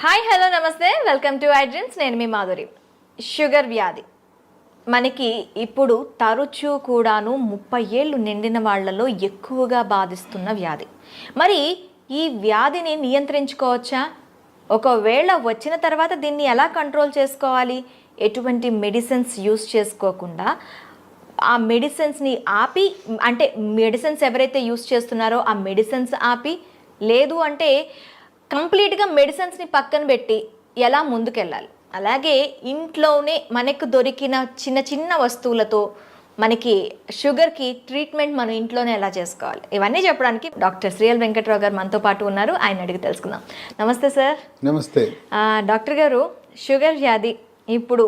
Hi hello నమస్తే welcome to I dreams. నేను మీ Madhuri. Sugar వ్యాధి మనకి ఇప్పుడు తరచూ కూడాను 30 ఏళ్ళు నిండిన వాళ్ళలో ఎక్కువగా బాధిస్తున్న వ్యాధి. మరి ఈ వ్యాధిని నియంత్రించుకోవచ్చా? ఒకవేళ వచ్చిన తర్వాత దీన్ని ఎలా కంట్రోల్ చేసుకోవాలి? ఎటువంటి మెడిసిన్స్ యూస్ చేసుకోకుండా ఆ మెడిసిన్స్ని ఆపి, అంటే మెడిసిన్స్ ఎవరైతే యూస్ చేస్తున్నారో ఆ మెడిసిన్స్ ఆపి, లేదు అంటే కంప్లీట్గా మెడిసిన్స్ని పక్కన పెట్టి ఎలా ముందుకెళ్ళాలి? అలాగే ఇంట్లోనే మనకు దొరికిన చిన్న చిన్న వస్తువులతో మనకి షుగర్కి ట్రీట్మెంట్ మనం ఇంట్లోనే ఎలా చేసుకోవాలి, ఇవన్నీ చెప్పడానికి డాక్టర్ శ్రీఎల్ వెంకట్రావు గారు మనతో పాటు ఉన్నారు. ఆయన అడిగి తెలుసుకుందాం. నమస్తే సార్. నమస్తే డాక్టర్ గారు, షుగర్ వ్యాధి ఇప్పుడు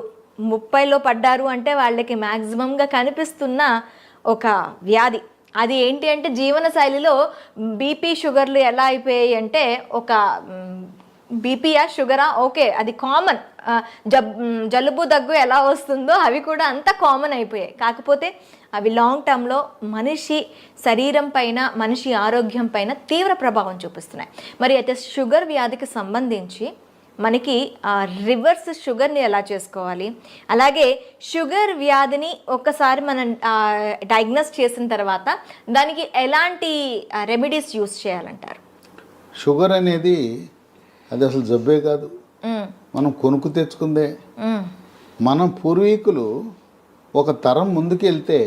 30లో పడ్డారు అంటే వాళ్ళకి మ్యాక్సిమంగా కనిపిస్తున్న ఒక వ్యాధి. అది ఏంటి అంటే జీవన శైలిలో బీపీ షుగర్లు ఎలా అయిపోయాయి అంటే, ఒక బీపీయా షుగరా ఓకే అది కామన్, జలుబు దగ్గు ఎలా వస్తుందో అవి కూడా అంత కామన్ అయిపోయాయి. కాకపోతే అవి లాంగ్ టర్మ్లో మనిషి శరీరం పైన, మనిషి ఆరోగ్యం పైన తీవ్ర ప్రభావం చూపిస్తున్నాయి. మరి అయితే షుగర్ వ్యాధికి సంబంధించి మనకి రివర్స్ షుగర్ని ఎలా చేసుకోవాలి, అలాగే షుగర్ వ్యాధిని ఒక్కసారి మనం డయాగ్నోస్ చేసిన తర్వాత దానికి ఎలాంటి రెమెడీస్ యూస్ చేయాలంటారు? షుగర్ అనేది అది అసలు జబ్బే కాదు, మనం కొనుక్కు తెచ్చుకుందే. మన పూర్వీకులు ఒక తరం ముందుకు వెళ్తే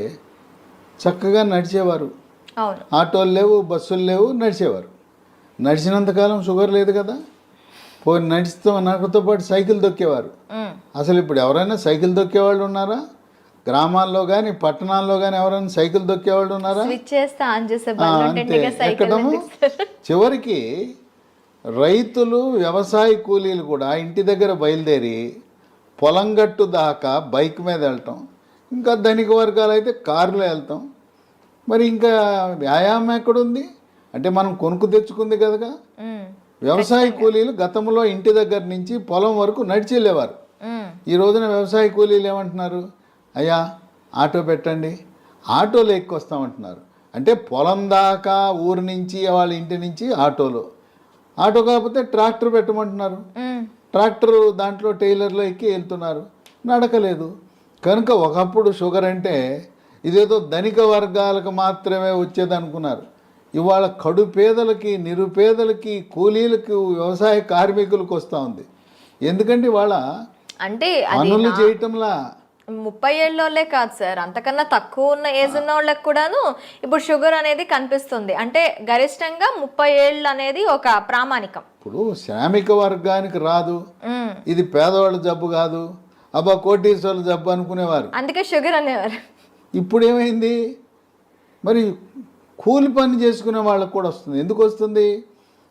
చక్కగా నడిచేవారు. ఆటోలు లేవు, బస్సులు లేవు, నడిచేవారు. నడిచినంతకాలం షుగర్ లేదు కదా. పోయి నడుస్తూ నాకుతో పాటు సైకిల్ దొక్కేవారు. అసలు ఇప్పుడు ఎవరైనా సైకిల్ దొక్కేవాళ్ళు ఉన్నారా? గ్రామాల్లో కానీ పట్టణాల్లో కానీ ఎవరైనా సైకిల్ దొక్కేవాళ్ళు ఉన్నారా? అంతే. ఎక్కడము చివరికి రైతులు, వ్యవసాయ కూలీలు కూడా ఇంటి దగ్గర బయలుదేరి పొలం గట్టు దాకా బైక్ మీద వెళ్ళటం, ఇంకా ధనిక వర్గాలు అయితే కారులో వెళ్తాం. మరి ఇంకా వ్యాయామం ఎక్కడుంది అంటే మనం కొనుక్కు తెచ్చుకుంది కదగా. వ్యవసాయ కూలీలు గతంలో ఇంటి దగ్గర నుంచి పొలం వరకు నడిచి వెళ్ళేవారు. ఈ రోజున వ్యవసాయ కూలీలు ఏమంటున్నారు? అయ్యా ఆటో పెట్టండి, ఆటోలో ఎక్కొస్తామంటున్నారు. అంటే పొలం దాకా ఊరి నుంచి వాళ్ళ ఇంటి నుంచి ఆటోలో, ఆటో కాకపోతే ట్రాక్టర్ పెట్టమంటున్నారు. ట్రాక్టర్ దాంట్లో టైలర్లో ఎక్కి వెళ్తున్నారు, నడకలేదు. కనుక ఒకప్పుడు షుగర్ అంటే ఇదేదో ధనిక వర్గాలకు మాత్రమే వచ్చేది అనుకున్నారు. ఇవాళ కడు పేదలకి, నిరుపేదలకి, కూలీలకు, వ్యవసాయ కార్మికులకు వస్తూ ఉంది. ఎందుకంటే ఇవాళ అంటే పనులు చేయటంలా 30 ఏళ్ళోళ్ళే కాదు సార్, అంతకన్నా తక్కువ ఉన్న ఏజ్ ఉన్న వాళ్ళకి కూడాను ఇప్పుడు షుగర్ అనేది కనిపిస్తుంది. అంటే గరిష్టంగా 30 ఏళ్ళు అనేది ఒక ప్రామాణికం. ఇప్పుడు శ్రామిక వర్గానికి రాదు, ఇది పేదవాళ్ళ జబ్బు కాదు, అబ్బా కోటీశ్వర్ల జబ్బు అనుకునేవారు, అందుకే షుగర్ అనేవారు. ఇప్పుడు ఏమైంది? మరి కూలి పని చేసుకునే వాళ్ళకు కూడా వస్తుంది. ఎందుకు వస్తుంది?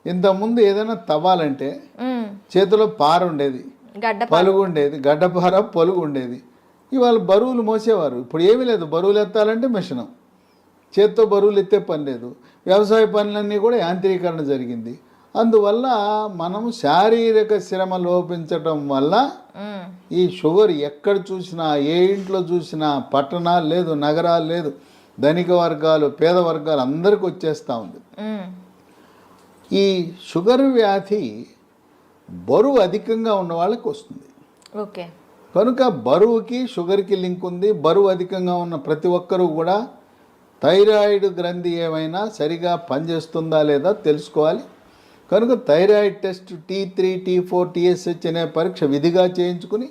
ఇంతకుముందు ఏదైనా తవ్వాలంటే చేతిలో పార ఉండేది, పలుగు ఉండేది, గడ్డపార పొలుగు ఉండేది. ఇవాళ బరువులు మోసేవారు. ఇప్పుడు ఏమీ లేదు, బరువులు ఎత్తాలంటే మిషను, చేత్తో బరువులు ఎత్తే పని లేదు. వ్యవసాయ పనులన్నీ కూడా యాంత్రీకరణ జరిగింది. అందువల్ల మనము శారీరక శ్రమ లోపించటం వల్ల ఈ షుగర్ ఎక్కడ చూసినా, ఏ ఇంట్లో చూసినా, పట్టణాలు లేదు, నగరాలు లేదు, ధనిక వర్గాలు, పేద వర్గాలు అందరికి వచ్చేస్తూ ఉంది. ఈ షుగర్ వ్యాధి బరువు అధికంగా ఉన్న వాళ్ళకి వస్తుంది. ఓకే. కనుక బరువుకి షుగర్కి లింక్ ఉంది. బరువు అధికంగా ఉన్న ప్రతి ఒక్కరూ కూడా థైరాయిడ్ గ్రంథి ఏమైనా సరిగా పనిచేస్తుందా లేదా తెలుసుకోవాలి. కనుక thyroid test T3, T4, TSH అనే పరీక్ష విధిగా చేయించుకుని,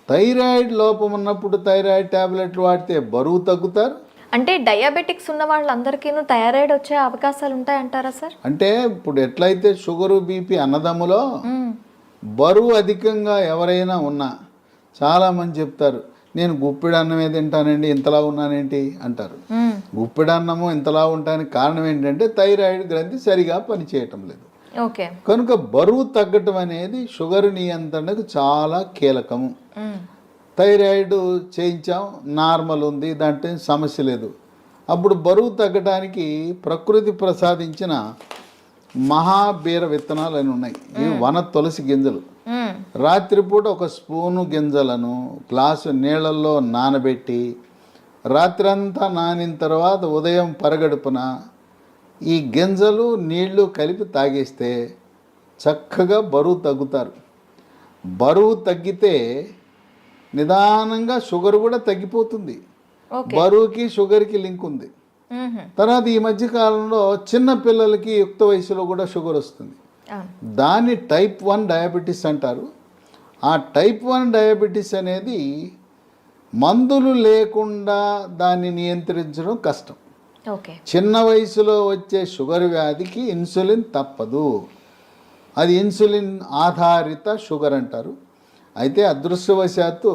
థైరాయిడ్ లోపం ఉన్నప్పుడు థైరాయిడ్ ట్యాబ్లెట్లు వాడితే బరువు తగ్గుతారు. అంటే డయాబెటిక్స్ ఉన్న వాళ్ళందరికీ థైరాయిడ్ వచ్చే అవకాశాలు ఉంటాయంటారా సార్? అంటే ఇప్పుడు ఎట్లయితే షుగరు, బీపీ అన్నదమ్ములో బరువు అధికంగా ఎవరైనా ఉన్నా చాలామంది చెప్తారు, నేను గుప్పిడి అన్నమే తింటానండి, ఇంతలా ఉన్నానేంటి అంటారు. గుప్పిడి అన్నము ఇంతలా ఉండడానికి కారణం ఏంటంటే థైరాయిడ్ గ్రంథి సరిగా పనిచేయటం లేదు. ఓకే. కనుక బరువు తగ్గటం అనేది షుగర్ నియంత్రణకు చాలా కీలకము. థైరాయిడ్ చేయించాం, నార్మల్ ఉంది, దాంట్లో సమస్య లేదు. అప్పుడు బరువు తగ్గడానికి ప్రకృతి ప్రసాదించిన మహాబీర విత్తనాలు అని ఉన్నాయి. ఇవి వన తులసి గింజలు. రాత్రిపూట ఒక స్పూను గింజలను గ్లాసు నీళ్ళల్లో నానబెట్టి రాత్రంతా నానిన తర్వాత ఉదయం పరగడుపున ఈ గింజలు నీళ్లు కలిపి తాగేస్తే చక్కగా బరువు తగ్గుతారు. బరువు తగ్గితే నిదానంగా షుగర్ కూడా తగ్గిపోతుంది. ఓకే. బరువుకి షుగర్కి లింక్ ఉంది. తర్వాత ఈ మధ్య కాలంలో చిన్న పిల్లలకి యుక్త వయసులో కూడా షుగర్ వస్తుంది. దాన్ని టైప్ 1 డయాబెటీస్ అంటారు. ఆ టైప్ 1 డయాబెటీస్ అనేది మందులు లేకుండా దాన్ని నియంత్రించడం కష్టం. ఓకే. చిన్న వయసులో వచ్చే షుగర్ వ్యాధికి ఇన్సులిన్ తప్పదు. అది ఇన్సులిన్ ఆధారిత షుగర్ అంటారు. అయితే అదృష్టవశాత్తు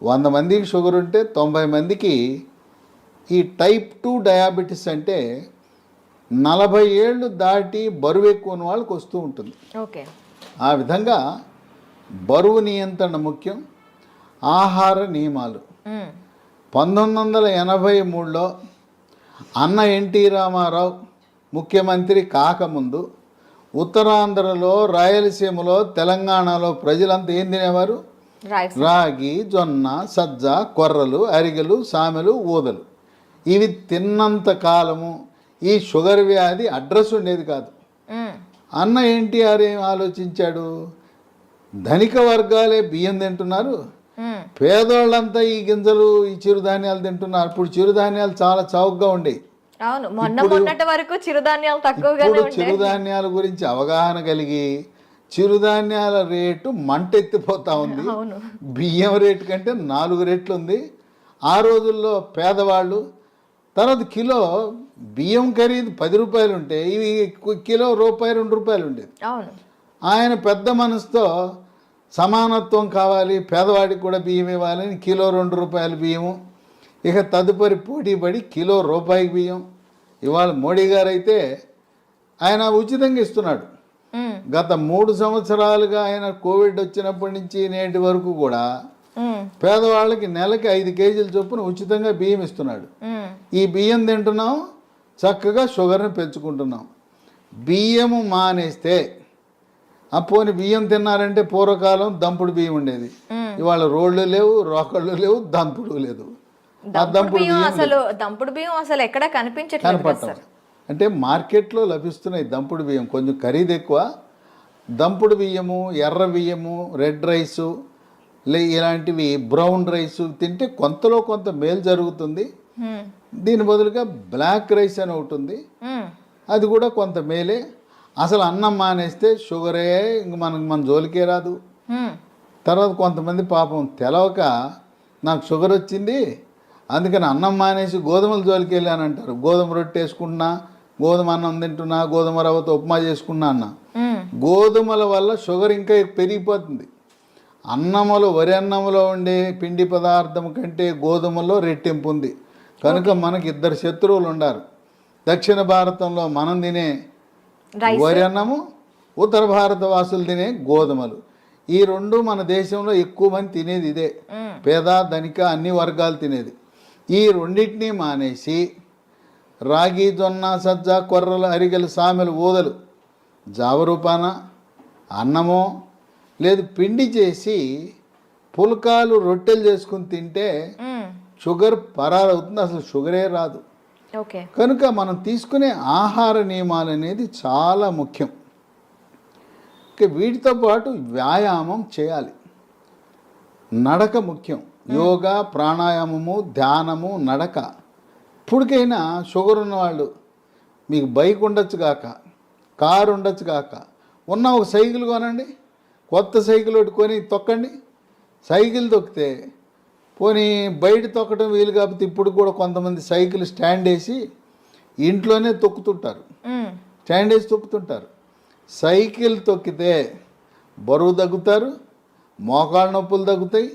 100 మందికి షుగర్ ఉంటే 90 మందికి ఈ టైప్ 2 డయాబెటీస్ అంటే 40 ఏళ్ళు దాటి బరువు ఎక్కువ ఉన్న వాళ్ళకి వస్తూ ఉంటుంది. ఓకే. ఆ విధంగా బరువు నియంత్రణ ముఖ్యం. ఆహార నియమాలు 1983లో అన్న ఎన్టీ రామారావు ముఖ్యమంత్రి కాకముందు ఉత్తరాంధ్రలో, రాయలసీమలో, తెలంగాణలో ప్రజలంతా ఏం తినేవారు? రాగి, జొన్న, సజ్జ, కొర్రలు, అరిగెలు, సామెలు, ఊదలు. ఇవి తిన్నంత కాలము ఈ షుగర్ వ్యాధి అడ్రస్ ఉండేది కాదు. అన్న ఎన్టీఆర్ ఏం ఆలోచించాడు? ధనిక వర్గాలే బియ్యం తింటున్నారు, పేదోళ్ళంతా ఈ గింజలు, ఈ చిరుధాన్యాలు తింటున్నారు. ఇప్పుడు చిరుధాన్యాలు చాలా చౌకగా ఉండేవి. అవును, మొన్నటి వరకు చిరుధాన్యాలు తక్కువగానే ఇప్పుడు చిరుధాన్యాల గురించి అవగాహన కలిగి చిరుధాన్యాల రేటు మంటెత్తిపోతా ఉంది. బియ్యం రేటు కంటే 4 రెట్లు ఉంది. ఆ రోజుల్లో పేదవాళ్ళు తర్వాత కిలో బియ్యం ఖరీదు 10 రూపాయలు ఉంటే ఇవి కిలో రూపాయి 2 రూపాయలు ఉండేది. ఆయన పెద్ద మనసుతో సమానత్వం కావాలి, పేదవాడికి కూడా బియ్యం ఇవ్వాలని కిలో 2 రూపాయల బియ్యము. ఇక తదుపరి పోటీపడి కిలో రూపాయి బియ్యం. ఇవాళ మోడీ గారు అయితే ఆయన ఉచితంగా ఇస్తున్నాడు. గత 3 సంవత్సరాలుగా ఆయన కోవిడ్ వచ్చినప్పటి నుంచి నేటి వరకు కూడా పేదవాళ్ళకి నెలకి 5 కేజీల చొప్పున ఉచితంగా బియ్యం ఇస్తున్నాడు. ఈ బియ్యం తింటున్నాం, చక్కగా షుగర్ని పెంచుకుంటున్నాం. బియ్యము మానేస్తే పోని బియ్యం తిన్నారంటే పూర్వకాలం దంపుడు బియ్యం ఉండేది. ఇవాళ రోళ్ళు లేవు, రోకళ్ళు లేవు, దంపుడు లేదు. దంపుడు బియ్యం అసలు ఎక్కడ కనిపించట్లేదు. అంటే మార్కెట్లో లభిస్తున్నాయి దంపుడు బియ్యం, కొంచెం ఖరీదు ఎక్కువ. దంపుడు బియ్యము, ఎర్ర బియ్యము, రెడ్ రైసు, ఇలాంటివి బ్రౌన్ రైసు తింటే కొంతలో కొంత మేలు జరుగుతుంది. దీని బదులుగా బ్లాక్ రైస్ అని ఒకటి ఉంది, అది కూడా కొంత మేలే. అసలు అన్నం మానేస్తే షుగరే ఇంక మన జోలికే రాదు. తర్వాత కొంతమంది పాపం తెలవక నాకు షుగర్ వచ్చింది అందుకని అన్నం మానేసి గోధుమల జోలికి వెళ్ళాను అంటారు. గోధుమ రొట్టె వేసుకుంటున్నా, గోధుమ అన్నం తింటున్నా, గోధుమ రవ్వతో ఉప్మా చేసుకున్నా అన్న. గోధుమల వల్ల షుగర్ ఇంకా పెరిగిపోతుంది. అన్నములో, వరి అన్నములో ఉండే పిండి పదార్థం కంటే గోధుమలో రెట్టింపు ఉంది. కనుక మనకి 2 శత్రువులు ఉండారు. దక్షిణ భారతంలో మనం తినే వరి అన్నము, ఉత్తర భారత వాసులు తినే గోధుమలు. ఈ 2 మన దేశంలో ఎక్కువ మంది తినేది ఇదే. పేద, ధనిక అన్ని వర్గాలు తినేది. ఈ రెండింటినీ మానేసి రాగి, జొన్న, సజ్జ, కొర్రలు, అరిగెలు, సామెలు, ఊదలు జావరూపాన అన్నమో లేదు పిండి చేసి పుల్కాలు, రొట్టెలు చేసుకుని తింటే షుగర్ పరారవుతుంది, అసలు షుగరే రాదు. కనుక మనం తీసుకునే ఆహార నియమాలు అనేది చాలా ముఖ్యం. వీటితో పాటు వ్యాయామం చేయాలి. నడక ముఖ్యం. యోగా, ప్రాణాయామము, ధ్యానము, నడక. ఇప్పటికైనా షుగర్ ఉన్నవాళ్ళు మీకు బైక్ ఉండొచ్చు కాక, కారు ఉండొచ్చు కాక, ఉన్న ఒక సైకిల్ కొనండి, కొత్త సైకిల్ కొని తొక్కండి. సైకిల్ తొక్కితే పోనీ బయట తొక్కడం వీలు కాకపోతే ఇప్పుడు కూడా కొంతమంది సైకిల్ స్టాండ్ వేసి ఇంట్లోనే తొక్కుతుంటారు, స్టాండ్ వేసి తొక్కుతుంటారు. సైకిల్ తొక్కితే బరువు తగ్గుతారు, మోకాళ్ళ నొప్పులు తగ్గుతాయి,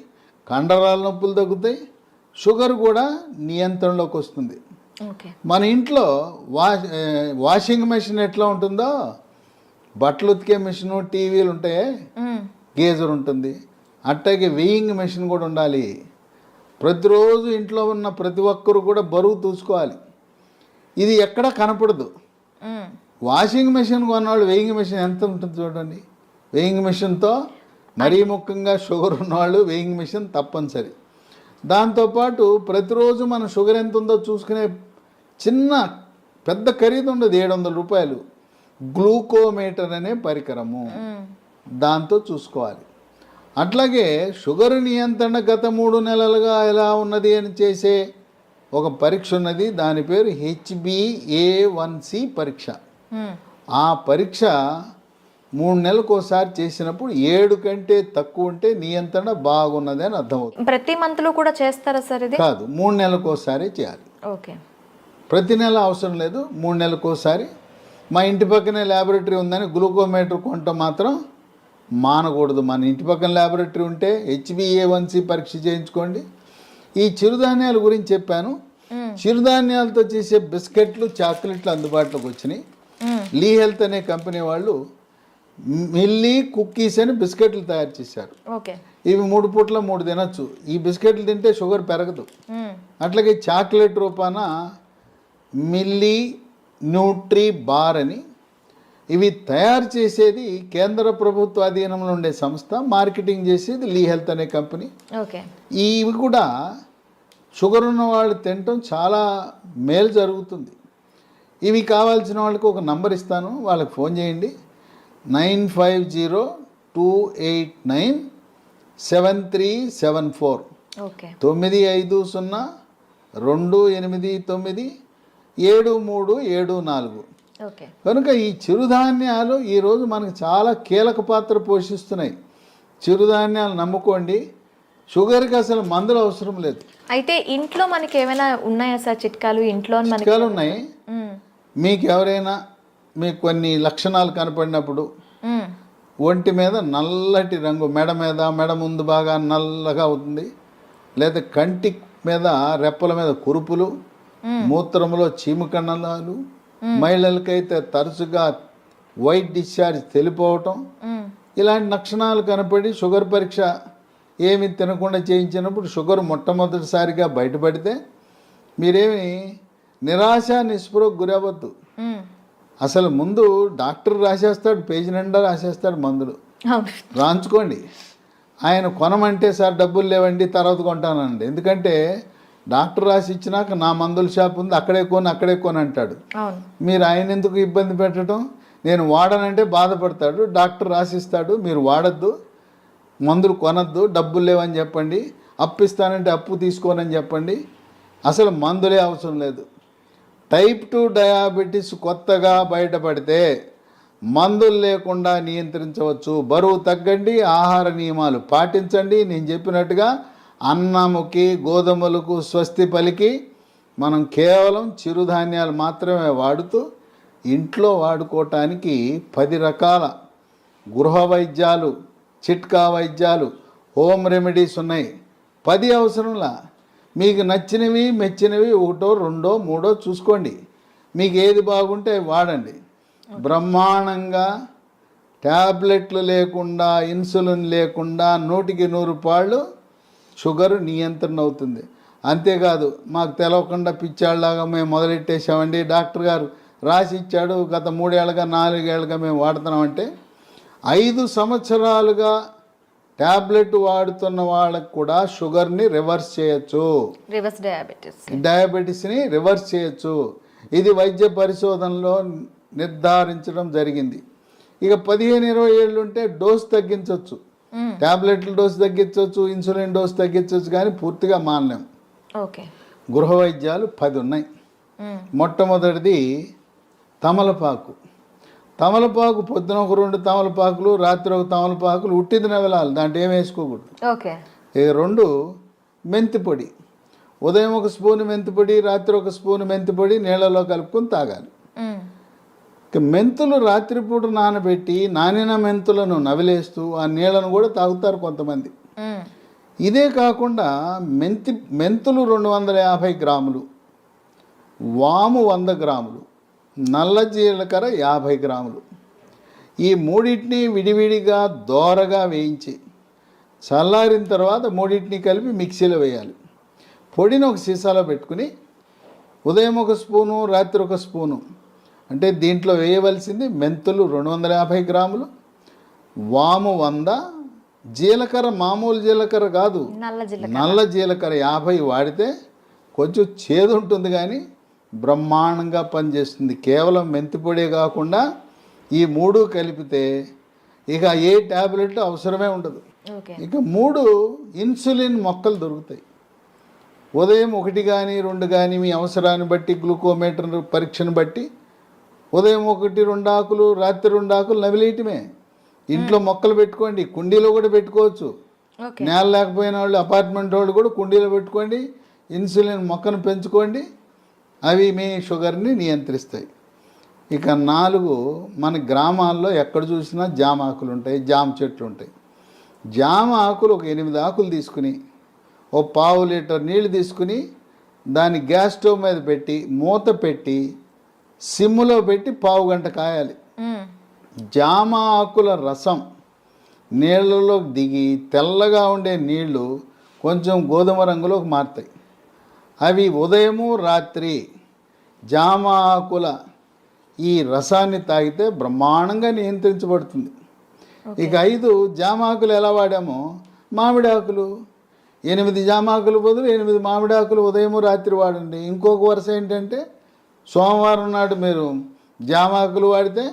కండరాల నొప్పులు తగ్గుతాయి, షుగర్ కూడా నియంత్రణలోకి వస్తుంది. మన ఇంట్లో వాషింగ్ మెషిన్ ఎట్లా ఉంటుందో, బట్టలు ఉతికే మిషన్, టీవీలు ఉంటాయి, గేజర్ ఉంటుంది, అట్టాగే వెయింగ్ మెషిన్ కూడా ఉండాలి. ప్రతిరోజు ఇంట్లో ఉన్న ప్రతి ఒక్కరు కూడా బరువు చూసుకోవాలి. ఇది ఎక్కడా కనపడదు. వాషింగ్ మెషిన్ కొన్నవాళ్ళు వెయింగ్ మెషిన్ ఎంత ఉంటుంది చూడండి. వెయింగ్ మెషిన్తో మరీ ముఖ్యంగా షుగర్ ఉన్నవాళ్ళు వెయింగ్ మెషిన్ తప్పనిసరి. దాంతోపాటు ప్రతిరోజు మన షుగర్ ఎంత ఉందో చూసుకునే చిన్న పెద్ద ఖరీదు ఉండదు, 700 రూపాయలు. గ్లూకోమీటర్ అనే పరికరము, దాంతో చూసుకోవాలి. అట్లాగే షుగర్ నియంత్రణ గత 3 నెలలుగా ఎలా ఉన్నది అని చేసే ఒక పరీక్ష ఉన్నది. దాని పేరు HbA1c పరీక్ష. ఆ పరీక్ష 3 నెలలకు ఒకసారి చేసినప్పుడు 7 కంటే తక్కువ ఉంటే నియంత్రణ బాగున్నది అని అర్థమవుతుంది. ప్రతి మంత్లో కూడా చేస్తారా సార్ ఇది? కాదు, 3 నెలలకు ఒకసారి చేయాలి. ఓకే. ప్రతి నెల అవసరం లేదు, 3 నెలలకు ఒకసారి. మా ఇంటి పక్కనే ల్యాబొరేటరీ ఉందని గ్లూకోమీటర్ కొంట మాత్రం మానకూడదు. మన ఇంటి పక్కన ల్యాబొరేటరీ ఉంటే HbA1c పరీక్ష చేయించుకోండి. ఈ చిరుధాన్యాల గురించి చెప్పాను. చిరుధాన్యాలతో చేసే బిస్కెట్లు, చాక్లెట్లు అందుబాటులోకి వచ్చినాయి. లీ హెల్త్ అనే కంపెనీ వాళ్ళు మిల్లీ కుక్కీస్ అని బిస్కెట్లు తయారు చేశారు. ఓకే. ఇవి 3 పూట్ల 3 తినచ్చు. ఈ బిస్కెట్లు తింటే షుగర్ పెరగదు. అట్లాగే చాక్లెట్ రూపాన మిల్లీ న్యూట్రీ బార్ అని, ఇవి తయారు చేసేది కేంద్ర ప్రభుత్వ అధీనంలో ఉండే సంస్థ, మార్కెటింగ్ చేసేది లీ హెల్త్ అనే కంపెనీ. ఓకే. ఇవి కూడా షుగర్ ఉన్న వాళ్ళు తినటం చాలా మేలు జరుగుతుంది. ఇవి కావాల్సిన వాళ్ళకి ఒక నంబర్ ఇస్తాను, వాళ్ళకి ఫోన్ చేయండి. 9502897374. ఓకే. 9502897374. ఓకే. కనుక ఈ చిరుధాన్యాలు ఈరోజు మనకు చాలా కీలక పాత్ర పోషిస్తున్నాయి. చిరుధాన్యాలు నమ్ముకోండి. షుగర్కి అసలు మందులు అవసరం లేదు. అయితే ఇంట్లో మనకి ఏమైనా ఉన్నాయా సార్ చిట్కాలు? ఇంట్లో చిట్కాలు ఉన్నాయి. మీకు ఎవరైనా మీకు కొన్ని లక్షణాలు కనపడినప్పుడు ఒంటి మీద నల్లటి రంగు, మెడ ముందు బాగా నల్లగా అవుతుంది, లేదా కంటి మీద రెప్పల మీద కురుపులు, మూత్రంలో చీమకణాలు, మహిళలకైతే తరచుగా వైట్ డిశ్చార్జ్ తెలిపోవటం, ఇలాంటి లక్షణాలు కనపడి షుగర్ పరీక్ష ఏమి తినకుండా చేయించినప్పుడు షుగర్ మొట్టమొదటిసారిగా బయటపడితే మీరేమి నిరాశ నిస్పృహకు గురవద్దు. అసలు ముందు డాక్టర్ రాసేస్తాడు, పేజీ నిండా రాసేస్తాడు మందులు, రాంచుకోండి. ఆయన కొనమంటే సార్ డబ్బులు లేవండి తర్వాత కొంటానండి. ఎందుకంటే డాక్టర్ రాసి ఇచ్చినాక నా మందుల షాప్ ఉంది అక్కడే కొని అంటాడు. మీరు ఆయన ఎందుకు ఇబ్బంది పెట్టడం? నేను వాడనంటే బాధపడతాడు. డాక్టర్ రాసిస్తాడు, మీరు వాడద్దు, మందులు కొనద్దు, డబ్బులు లేవని చెప్పండి, అప్పు ఇస్తానంటే అప్పు తీసుకోనని చెప్పండి. అసలు మందులే అవసరం లేదు. టైప్ 2 డయాబెటీస్ కొత్తగా బయటపడితే మందులు లేకుండా నియంత్రించవచ్చు. బరువు తగ్గండి, ఆహార నియమాలు పాటించండి. నేను చెప్పినట్టుగా అన్నముకి గోధుమలకు స్వస్తి పలికి మనం కేవలం చిరుధాన్యాలు మాత్రమే వాడుతూ ఇంట్లో వాడుకోవటానికి 10 రకాల గృహ వైద్యాలు, చిట్కా వైద్యాలు, హోమ్ రెమెడీస్ ఉన్నాయి. 10 అవసరంలా. మీకు నచ్చినవి మెచ్చినవి 1, 2, 3 చూసుకోండి. మీకు ఏది బాగుంటే వాడండి. బ్రహ్మాండంగా ట్యాబ్లెట్లు లేకుండా, ఇన్సులిన్ లేకుండా 100కి 100 పాళ్ళు షుగర్ నియంత్రణ అవుతుంది. అంతేకాదు మాకు తెలవకుండా పిచ్చాళ్ళలాగా మేము మొదలెట్టేసామండి, డాక్టర్ గారు రాసి ఇచ్చాడు, గత 3 ఏళ్ళగా 4 ఏళ్ళగా మేము వాడుతున్నామంటే 5 సంవత్సరాలుగా ట్యాబ్లెట్ వాడుతున్న వాళ్ళకు కూడా షుగర్ని రివర్స్ చేయొచ్చు, డయాబెటీస్ని రివర్స్ చేయొచ్చు. ఇది వైద్య పరిశోధనలో నిర్ధారించడం జరిగింది. ఇక 15-20 ఏళ్ళు ఉంటే డోస్ తగ్గించవచ్చు, ట్యాబ్లెట్ల డోస్ తగ్గించవచ్చు, ఇన్సులిన్ డోస్ తగ్గించవచ్చు, కానీ పూర్తిగా మానలేం. గృహ వైద్యాలు 10 ఉన్నాయి. మొట్టమొదటిది తమలపాకు. తమలపాకు పొద్దున ఒక 2 తమలపాకులు, రాత్రి ఒక తమలపాకులు ఉట్టిది నవలాలి, దాంట్లో ఏం వేసుకోకూడదు. ఇక 2 మెంతిపొడి. ఉదయం 1 స్పూన్ మెంతిపొడి, రాత్రి 1 స్పూన్ మెంతిపొడి నీళ్ళలో కలుపుకొని తాగాలి. ఇక మెంతులు రాత్రిపూట నానబెట్టి నానిన మెంతులను నవిలేస్తూ ఆ నీళ్ళను కూడా తాగుతారు కొంతమంది. ఇదే కాకుండా మెంతులు 250 గ్రాములు, వాము 100 గ్రాములు, నల్ల జీలకర్ర 50 గ్రాములు. ఈ 3టిని విడివిడిగా దోరగా వేయించి చల్లారిన తర్వాత 3టిని కలిపి మిక్సీలో వేయాలి. పొడిని ఒక సీసాలో పెట్టుకుని ఉదయం 1 స్పూను, రాత్రి 1 స్పూను, అంటే దీంట్లో వేయవలసింది మెంతులు 250 గ్రాములు, వాము 100, జీలకర్ర మామూలు జీలకర్ర కాదు, నల్ల జీలకర్ర 50 వాడితే కొంచెం చేదు ఉంటుంది కానీ బ్రహ్మాండంగా పనిచేస్తుంది. కేవలం మెంతి పొడే కాకుండా ఈ 3 కలిపితే ఇక ఏ ట్యాబ్లెట్ అవసరమే ఉండదు. ఓకే. ఇక 3 ఇన్సులిన్ మొక్కలు దొరుకుతాయి. ఉదయం 1 కానీ 2 కానీ మీ అవసరాన్ని బట్టి గ్లూకోమీటర్ పరీక్షను బట్టి ఉదయం 1 2 ఆకులు రాత్రి 2 ఆకులు నవిలేయటమే. ఇంట్లో మొక్కలు పెట్టుకోండి, కుండీలో కూడా పెట్టుకోవచ్చు. ఓకే. నేల లేకపోయిన వాళ్ళు అపార్ట్మెంట్ వాళ్ళు కూడా కుండీలో పెట్టుకోండి, ఇన్సులిన్ మొక్కను పెంచుకోండి, అవి మీ షుగర్ని నియంత్రిస్తాయి. ఇక 4 మన గ్రామాల్లో ఎక్కడ చూసినా జామ ఆకులు ఉంటాయి, జామ చెట్లు ఉంటాయి. జామ ఆకులు ఒక 8 ఆకులు తీసుకుని ఓ 1/2 లీటర్ నీళ్ళు తీసుకుని దాన్ని గ్యాస్ స్టవ్ మీద పెట్టి మూత పెట్టి సిమ్లో పెట్టి 1/2 గంట కాయాలి. జామ ఆకుల రసం నీళ్ళలోకి దిగి తెల్లగా ఉండే నీళ్లు కొంచెం గోధుమ రంగులోకి మారుతాయి. అవి ఉదయము రాత్రి జామ ఆకుల ఈ రసాన్ని తాగితే బ్రహ్మాండంగా నియంత్రించబడుతుంది. ఇక 5 జామ ఆకులు ఎలా వాడామో మామిడి ఆకులు 8 జామ ఆకులు బదులు 8 మామిడి ఆకులు ఉదయము రాత్రి వాడండి. ఇంకొక వరుస ఏంటంటే సోమవారం నాడు మీరు జామ ఆకులు వాడితే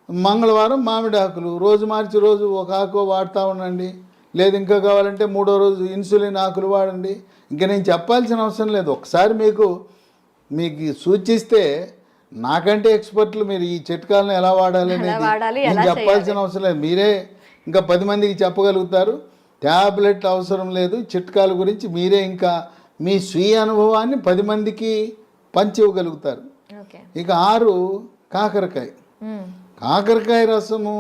మంగళవారం మామిడి ఆకులు రోజు మార్చి రోజు ఒక ఆకు వాడుతూ ఉండండి. లేదు ఇంకా కావాలంటే 3వ రోజు ఇన్సులిన్ ఆకులు వాడండి. ఇంకా నేను చెప్పాల్సిన అవసరం లేదు. ఒకసారి మీకు సూచిస్తే నాకంటే ఎక్స్పర్ట్లు మీరు ఈ చిట్కాలను ఎలా వాడాలి అనేది నేను చెప్పాల్సిన అవసరం లేదు. మీరే ఇంకా 10 మందికి చెప్పగలుగుతారు. ట్యాబ్లెట్ అవసరం లేదు. చిట్కాల గురించి మీరే ఇంకా మీ స్వీయ అనుభవాన్ని 10 మందికి పంచివ్వగలుగుతారు. ఇక 6 కాకరకాయ. కాకరకాయ రసము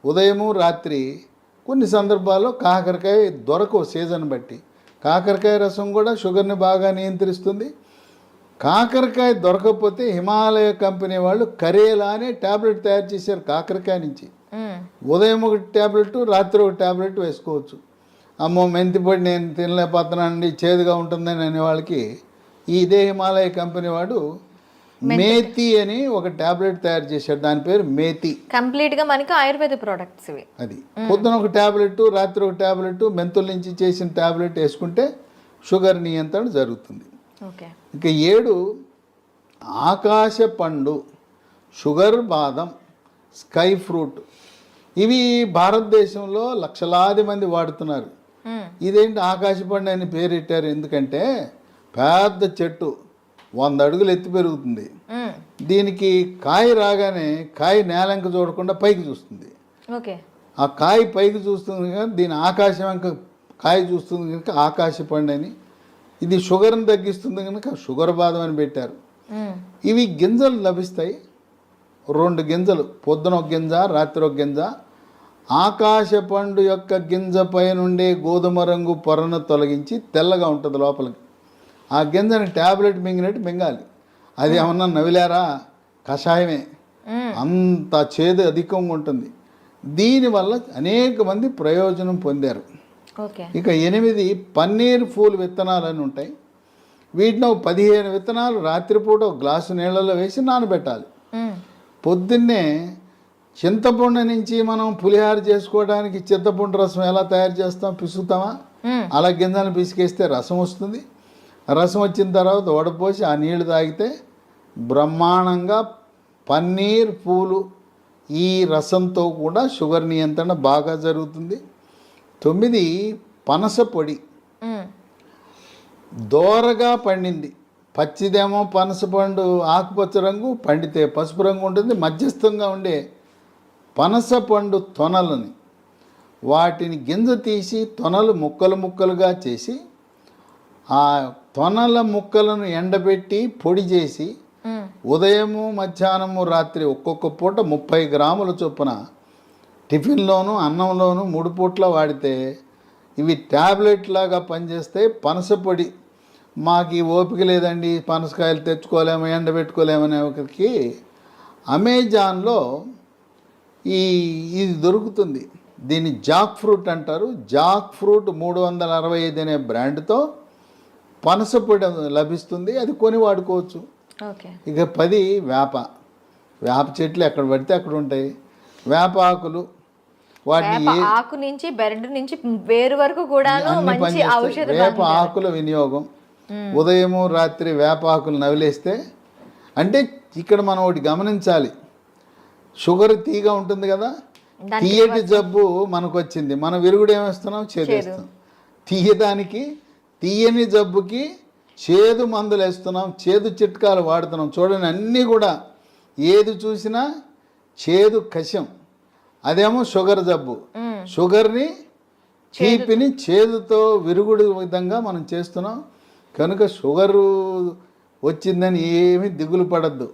ఉదయము రాత్రి కొన్ని సందర్భాల్లో కాకరకాయ దొరకవు సీజన్ బట్టి. కాకరకాయ రసం కూడా షుగర్ని బాగా నియంత్రిస్తుంది. కాకరకాయ దొరకకపోతే హిమాలయ కంపెనీ వాళ్ళు కరేలా అనే ట్యాబ్లెట్ తయారు చేశారు కాకరకాయ నుంచి. ఉదయం 1 ట్యాబ్లెట్ రాత్రి 1 ట్యాబ్లెట్ వేసుకోవచ్చు. అమ్మో మెంతిపొడి నేను తినలేకపోతున్నానండి చేదుగా ఉంటుందని అనే వాళ్ళకి ఇదే హిమాలయ కంపెనీ వాడు మేతి అని ఒక ట్యాబ్లెట్ తయారు చేశాడు. దాని పేరు మేతి. కంప్లీట్గా మనకి ఆయుర్వేద ప్రోడక్ట్స్ ఇవి. అది పొద్దున 1 ట్యాబ్లెట్ రాత్రి 1 ట్యాబ్లెట్ మెంతుల నుంచి చేసిన ట్యాబ్లెట్ వేసుకుంటే షుగర్ నియంత్రణ జరుగుతుంది. ఇక 7 ఆకాశ పండు, షుగర్ బాదం, స్కై ఫ్రూట్. ఇవి భారతదేశంలో లక్షలాది మంది వాడుతున్నారు. ఇదేంటి ఆకాశ పండు అని పేరెట్టారు ఎందుకంటే పెద్ద చెట్టు 100 అడుగులు ఎత్తి పెరుగుతుంది. దీనికి కాయ రాగానే కాయ నేలంక చూడకుండా పైకి చూస్తుంది. ఆ కాయ పైకి చూస్తుంది కనుక దీని ఆకాశం వెంక కాయ చూస్తుంది కనుక ఆకాశ పండు అని. ఇది షుగర్ని తగ్గిస్తుంది కనుక షుగర్ బాదం అని పెట్టారు. ఇవి గింజలు లభిస్తాయి. 2 గింజలు, పొద్దున 1 గింజ రాత్రి 1 గింజ. ఆకాశ పండు యొక్క గింజ పై నుండే గోధుమ రంగు పొరను తొలగించి తెల్లగా ఉంటుంది లోపలికి. ఆ గింజని ట్యాబ్లెట్ మింగినట్టు మింగాలి. అది ఏమన్నా నవిలారా కషాయమే, అంత చేదు అధికంగా ఉంటుంది. దీనివల్ల అనేక మంది ప్రయోజనం పొందారు. ఇక 8 పన్నీర్ పూలు విత్తనాలు అని ఉంటాయి. వీటిని 15 విత్తనాలు రాత్రిపూట 1 గ్లాసు నీళ్ళలో వేసి నానబెట్టాలి. పొద్దున్నే చింతపండు నుంచి మనం పులిహార చేసుకోవడానికి చింతపండు రసం ఎలా తయారు చేస్తాం, పిసుకుతామా? అలా గింజలను పిసికేస్తే రసం వస్తుంది. రసం వచ్చిన తర్వాత వడపోసి ఆ నీళ్లు తాగితే బ్రహ్మాండంగా పన్నీర్ పూలు ఈ రసంతో కూడా షుగర్ నియంత్రణ బాగా జరుగుతుంది. 9 పనస పొడి. దోరగా పండింది, పచ్చిదేమో పనస పండు ఆకుపచ్చ రంగు, పండితే పసుపు రంగు ఉంటుంది. మధ్యస్థంగా ఉండే పనస పండు తొనలని వాటిని గింజ తీసి తొనలు ముక్కలు ముక్కలుగా చేసి ఆ తొనల ముక్కలను ఎండబెట్టి పొడి చేసి ఉదయము మధ్యాహ్నము రాత్రి ఒక్కొక్క పూట 30 గ్రాముల చొప్పున టిఫిన్లోను అన్నంలోను 3 పూట్ల వాడితే ఇవి ట్యాబ్లెట్ లాగా పనిచేస్తే. పనస పొడి మాకు ఈ ఓపిక లేదండి, పనసకాయలు తెచ్చుకోలేము ఎండబెట్టుకోలేమనే ఒకరికి అమెజాన్లో ఇది దొరుకుతుంది. దీన్ని జాక్ ఫ్రూట్ అంటారు. జాక్ ఫ్రూట్ 365 అనే బ్రాండ్తో పనస పొడి లభిస్తుంది. అది కొని వాడుకోవచ్చు. ఇక 10 వేప చెట్లు ఎక్కడ పడితే అక్కడ ఉంటాయి. వేప ఆకులు వాటిని ఆకు నుంచి బెరడు నుంచి వేరు వరకు కూడా మంచి ఔషధ. వేప ఆకుల వినియోగం ఉదయము రాత్రి వేప ఆకులు నవిలేస్తే, అంటే ఇక్కడ మనం ఒకటి గమనించాలి. షుగర్ తీగా ఉంటుంది కదా, తీయటి జబ్బు మనకు వచ్చింది, మన విరుగుడు ఏమేస్తున్నాం, చేదేస్తాం. తీయదానికి, తీయని జబ్బుకి చేదు మందులు వేస్తున్నాం, చేదు చిట్కాలు వాడుతున్నాం. చూడండి, అన్నీ కూడా ఏది చూసినా చేదు కషం. అదేమో షుగర్ జబ్బు, షుగర్ని తీపిని చేదుతో విరుగుడు విధంగా మనం చేస్తున్నాం. కనుక షుగరు వచ్చిందని ఏమీ దిగులు పడద్దు.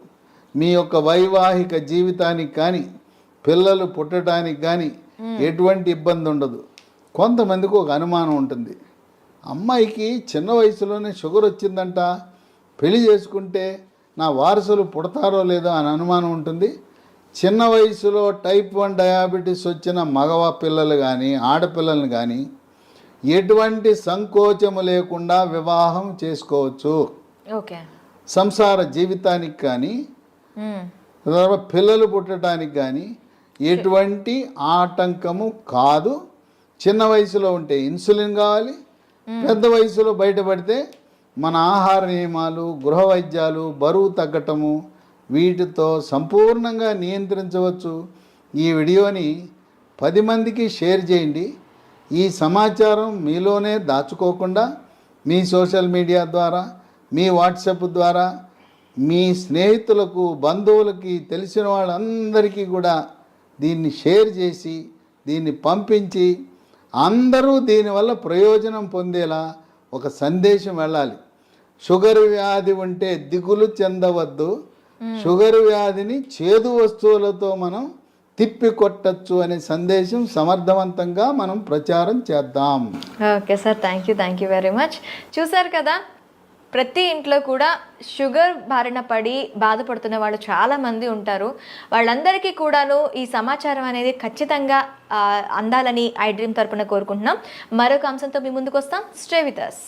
మీ యొక్క వైవాహిక జీవితానికి కానీ పిల్లలు పుట్టడానికి కానీ ఎటువంటి ఇబ్బంది ఉండదు. కొంతమందికి ఒక అనుమానం ఉంటుంది, అమ్మాయికి చిన్న వయసులోనే షుగర్ వచ్చిందంట, పెళ్లి చేసుకుంటే నా వారసులు పుడతారో లేదో అని అనుమానం ఉంటుంది. చిన్న వయసులో టైప్ 1 డయాబెటీస్ వచ్చిన మగవ పిల్లలు కానీ ఆడపిల్లలను కానీ ఎటువంటి సంకోచము లేకుండా వివాహం చేసుకోవచ్చు. ఓకే, సంసార జీవితానికి కానీ పిల్లలు పుట్టడానికి కానీ ఎటువంటి ఆటంకము కాదు. చిన్న వయసులో ఉంటే ఇన్సులిన్ కావాలి, పెద్ద వయసులో బయటపడితే మన ఆహార నియమాలు, గృహ వైద్యాలు, బరువు తగ్గటము, వీటితో సంపూర్ణంగా నియంత్రించవచ్చు. ఈ వీడియోని 10 మందికి షేర్ చేయండి. ఈ సమాచారం మీలోనే దాచుకోకుండా మీ సోషల్ మీడియా ద్వారా, మీ వాట్సాప్ ద్వారా, మీ స్నేహితులకు, బంధువులకి, తెలిసిన వాళ్ళందరికీ కూడా దీన్ని షేర్ చేసి దీన్ని పంపించి అందరూ దీనివల్ల ప్రయోజనం పొందేలా ఒక సందేశం వెళ్ళాలి. షుగర్ వ్యాధి ఉంటే దిగులు చెందవద్దు, షుగర్ వ్యాధిని చేదు వస్తువులతో మనం తిప్పి కొట్టచ్చు అనే సందేశం సమర్థవంతంగా మనం ప్రచారం చేద్దాం. Okay sir, thank you very much. చూసారు కదా, ప్రతి ఇంట్లో కూడా షుగర్ బారిన పడి బాధపడుతున్న వాళ్ళు చాలామంది ఉంటారు. వాళ్ళందరికీ కూడాను ఈ సమాచారం అనేది ఖచ్చితంగా అందాలని ఐ డ్రీమ్ తరపున కోరుకుంటున్నాం. మరొక అంశంతో మీ ముందుకు వస్తాం. Stay with us.